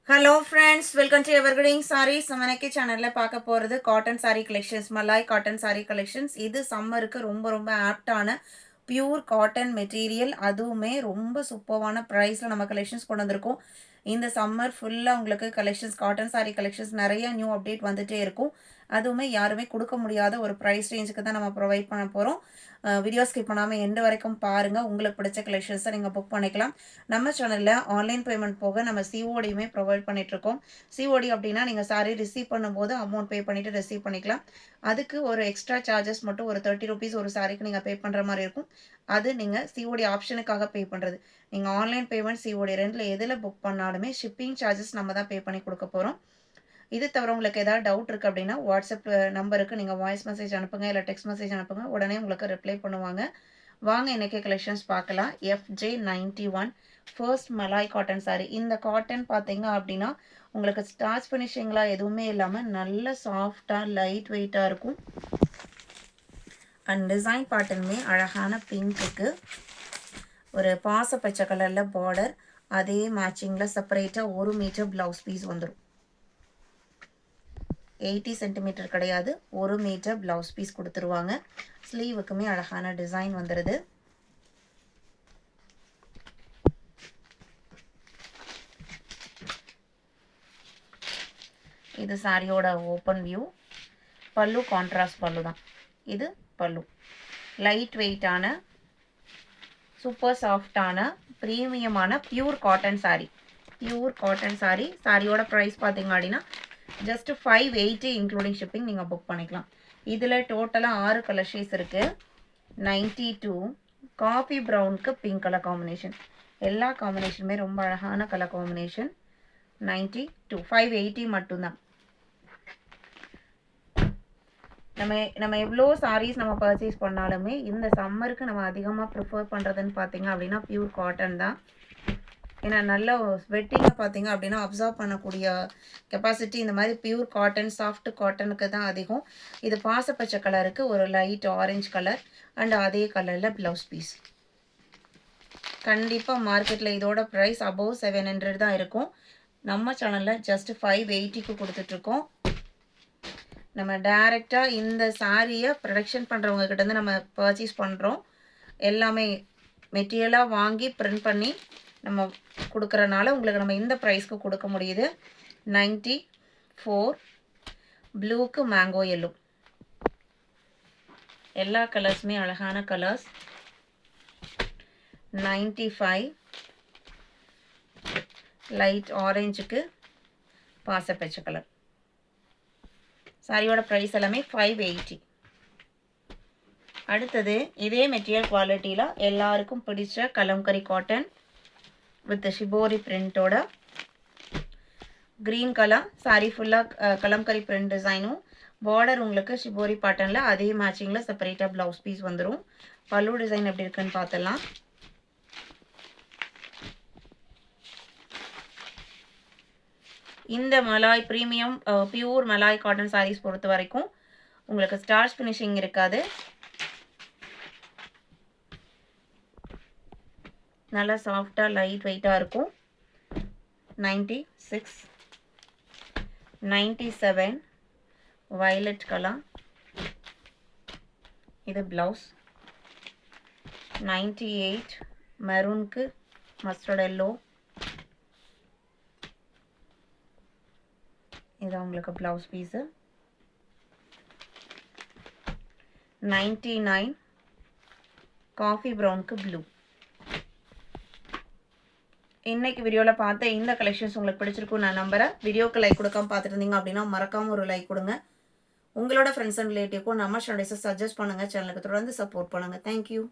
Hello friends, welcome to Evergreen Saris. நம்ம இன்னைக்கு சேனலில் பார்க்க போகிறது cotton sari collections, Malai cotton sari collections. இது சம்மருக்கு ரொம்ப ரொம்ப ஆப்டான பியூர் காட்டன் மெட்டீரியல். அதுவுமே ரொம்ப சூப்பரான ப்ரைஸில் நம்ம கலெக்ஷன்ஸ் கொண்டு வந்திருக்கோம். இந்த சம்மர் ஃபுல்லாக உங்களுக்கு கலெக்ஷன்ஸ், காட்டன் சாரீ கலெக்ஷன்ஸ் நிறைய நியூ அப்டேட் வந்துகிட்டே இருக்கும். அதுவுமே யாருமே கொடுக்க முடியாத ஒரு ப்ரைஸ் ரேஞ்சுக்கு தான் நம்ம ப்ரொவைட் பண்ண போகிறோம். வீடியோ ஸ்கிப் பண்ணாமல் எண்டு வரைக்கும் பாருங்கள். உங்களுக்கு பிடிச்ச கலெக்ஷன்ஸை நீங்கள் புக் பண்ணிக்கலாம். நம்ம சேனலில் ஆன்லைன் பேமெண்ட் போக நம்ம சிஓடியுமே ப்ரொவைட் பண்ணிகிட்ருக்கோம். சிஓடி அப்படின்னா நீங்கள் சாரீ ரிசீவ் பண்ணும்போது அமௌண்ட் பே பண்ணிவிட்டு ரிசீவ் பண்ணிக்கலாம். அதுக்கு ஒரு எக்ஸ்ட்ரா சார்ஜஸ் மட்டும் ஒரு 30 ரூபீஸ் ஒரு சாரீக்கு நீங்கள் பே பண்ணுற மாதிரி இருக்கும். அது நீங்கள் சிஓடி ஆப்ஷனுக்காக பே பண்ணுறது. நீங்கள் ஆன்லைன் பேமெண்ட், சிஓடி ரெண்டில் எதில் புக் பண்ணாலுமே ஷிப்பிங் சார்ஜஸ் நம்ம தான் பே பண்ணி கொடுக்க போகிறோம். இது தவிர உங்களுக்கு ஏதாவது டவுட் இருக்குது அப்படின்னா வாட்ஸ்அப் நம்பருக்கு நீங்கள் வாய்ஸ் மெசேஜ் அனுப்புங்க, இல்லை டெக்ஸ்ட் மெசேஜ் அனுப்புங்க. உடனே உங்களுக்கு ரிப்ளை பண்ணுவாங்க. வாங்க இன்றைக்கி கலெக்ஷன்ஸ் பார்க்கலாம். FJ91 first Malay cotton sari. இந்த காட்டன் பார்த்தீங்க அப்படின்னா உங்களுக்கு ஸ்டார்ச் ஃபினிஷிங்லாம் எதுவுமே இல்லாமல் நல்ல சாஃப்டாக லைட் வெயிட்டாக இருக்கும். அண்ட் டிசைன் பாட்டனுமே அழகான பிங்க்குக்கு ஒரு பாச பச்சை கலரில் பார்டர், அதே மேட்சிங்கில் செப்பரேட்டாக 1 மீட்டர் ப்ளவுஸ் பீஸ் வந்துடும். 80 சென்டிமீட்டர் கிடையாது, 1 மீட்டர் ப்ளவுஸ் பீஸ் கொடுத்துருவாங்க. ஸ்லீவுக்குமே அழகான டிசைன் வந்துடுது. இது சாரியோட ஓப்பன் வியூ. பல்லு கான்ட்ராஸ்ட் பல்லு தான். இது பல்லு. லைட் வெயிட்டான சூப்பர் சாஃப்டான ப்ரீமியமான pure cotton sari. Pure cotton sari. சாரியோட ப்ரைஸ் பார்த்தீங்க அப்படின்னா ஜஸ்ட் 580 இன்க்ளூடிங் ஷிப்பிங் நீங்கள் புக் பண்ணிக்கலாம். இதில் டோட்டலாக 6 கலர் ஷேட்ஸ் இருக்குது. 92 காஃபி ப்ரௌனுக்கு பிங்க் கலர் காம்பினேஷன். எல்லா காம்பினேஷனுமே ரொம்ப அழகான கலர் காம்பினேஷன். 92 580 மட்டும்தான். நம்ம எவ்வளோ சாரீஸ் நம்ம பர்ச்சேஸ் பண்ணாலுமே இந்த சம்மருக்கு நம்ம அதிகமாக ப்ரிஃபர் பண்ணுறதுன்னு பார்த்தீங்க அப்படின்னா பியூர் காட்டன் தான். ஏன்னா நல்ல வெட்டிங்கை பார்த்தீங்க அப்படின்னா அப்சர்வ் பண்ணக்கூடிய கெப்பாசிட்டி இந்த மாதிரி பியூர் காட்டன், சாஃப்ட் காட்டனுக்கு தான் அதிகம். இது பாசப்பச்சை கலருக்கு ஒரு லைட் ஆரஞ்சு கலர் அண்ட் அதே கலரில் ப்ளவுஸ் பீஸ். கண்டிப்பாக மார்க்கெட்டில் இதோட ப்ரைஸ் அபவ் 700 தான் இருக்கும். நம்ம சேனலில் ஜஸ்ட் 580க்கு கொடுத்துட்ருக்கோம். நம்ம டைரெக்டாக இந்த சாரியை ப்ரொடக்ஷன் பண்ணுறவங்க கிட்டேருந்து நம்ம பர்ச்சேஸ் பண்ணுறோம். எல்லாமே மெட்டீரியலாக வாங்கி பிரிண்ட் பண்ணி நம்ம கொடுக்குறனால உங்களுக்கு நம்ம இந்த ப்ரைஸ்க்கு கொடுக்க முடியுது. 94 ப்ளூக்கு மேங்கோ எல்லோ. எல்லா கலர்ஸுமே அழகான கலர்ஸ். 95 லைட் ஆரஞ்சுக்கு பாசப்பச்சை கலர். சாரியோட ப்ரைஸ் எல்லாமே 580. அடுத்தது இதே மெட்டீரியல் குவாலிட்டியில் எல்லாருக்கும் பிடிச்ச கலம்கரி காட்டன் வித் ஷிபோரி பிரிண்டோட க்ரீன் கலர் சாரீ ஃபுல்லாக கலம்கரி பிரிண்ட் டிசைனும், பார்டர் உங்களுக்கு ஷிபோரி பேட்டர்னில் அதே மேட்சிங்கில் செப்பரேட்டாக ப்ளவுஸ் பீஸ் வந்துடும். பல்லு டிசைன் எப்படி இருக்குன்னு பார்த்துடலாம். இந்த Malai premium pure Malai cotton saris பொறுத்த வரைக்கும் உங்களுக்கு ஸ்டார்ச் ஃபினிஷிங் இருக்காது. நல்லா சாஃப்டாக லைட் வெயிட்டாக இருக்கும். 96 97 வயலட் கலர். இது ப்ளவுஸ். 98 மெரூனுக்கு மஸ்டர்ட் எல்லோ. இது உங்களுக்கு ப்ளவுஸ் பீஸு. 99 காஃபி ப்ரௌனுக்கு ப்ளூ. இன்னைக்கு வீடியோவில் பார்த்த இந்த கலெக்ஷன்ஸ் உங்களுக்கு பிடிச்சிருக்கும் நான் நம்புறேன். வீடியோக்கு லைக் கொடுக்காம பார்த்துட்டு இருந்தீங்க அப்படின்னா மறக்காமல் ஒரு லைக் கொடுங்க. உங்களோட ஃப்ரெண்ட்ஸ் அண்ட் ரிலேட்டிவ்க்கும் நம்ம சேனல்ஸை சஜஸ்ட் பண்ணுங்கள். சேனலுக்கு தொடர்ந்து சப்போர்ட் பண்ணுங்கள். தேங்க்யூ.